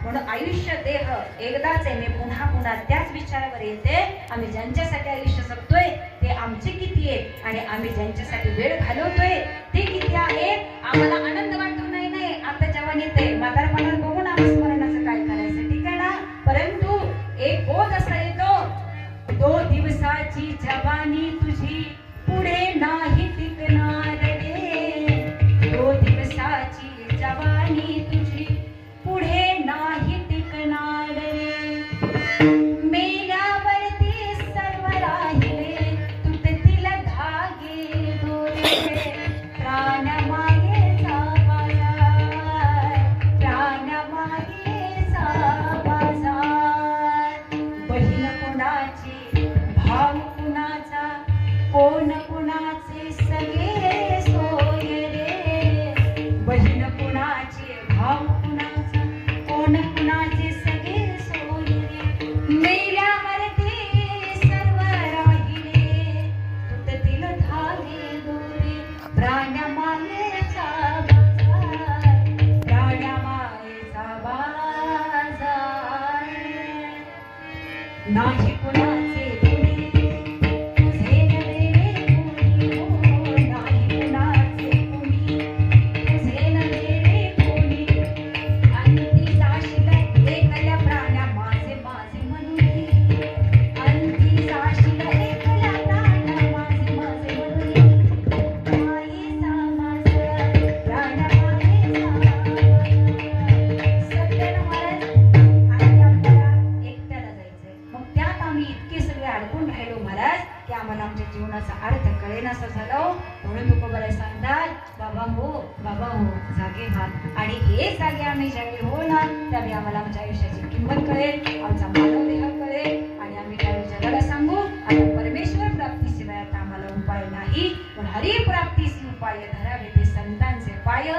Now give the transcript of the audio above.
म्हणून आयुष्य देह एकदाच आहे. मी पुन्हा पुन्हा त्याच विचारावर येते, आम्ही ज्यांच्यासाठी आयुष्य जगतोय ते आमचे किती आहेत आणि आम्ही ज्यांच्यासाठी वेळ घालवतोय ते किती आहे. आम्हाला आनंद वाटतो नाही नाही आता जवानीत आहे, म्हातारपणात बघू नामस्मरणाचं काय करायचं, ठीक आहे ना. परंतु एक बोध असा येतो, 2 दिवसाची जवानी तुझी पुढे नाही टिकणार रे. 2 दिवसाची जवानी तुझी पुढे नाही टिकणार रे. मेल्यावरती सर्व राहिले तुटतील धागे दोरे. प्राणमागेचा बाजार, प्राणमागेचा बाजार. बहीण कोणाची, भाव कुणाचा, कोण कुणाचे सगळे सोय रे. बहीण कुणाची, भाव कुणाचा, कोण कुणाचे सगळे सोय रे. मेल्यावरती सर्व राहिले तुटतील धागे दोरे. प्राणमागेचा बाजार, प्राणमागेचा बाजार. नाही कुणाचे अडकून राहिलो महाराज की आम्हाला आमच्या जीवनाचा अर्थ कळेनासा झालो. म्हणून तुकोबाला सांगतात, बाबा हो जागे व्हा. आणि हे जागे आम्ही ज्यावेळी हो ना त्यावेळी आम्हाला आमच्या आयुष्याची किंमत कळेल, आमचा मानव देह कळेल आणि आम्ही त्यावेळी जगाला सांगू आता परमेश्वर प्राप्तीशिवाय आता आम्हाला उपाय नाही. पण हरी प्राप्तीस उपाय धरावे ते संतांचे पाय.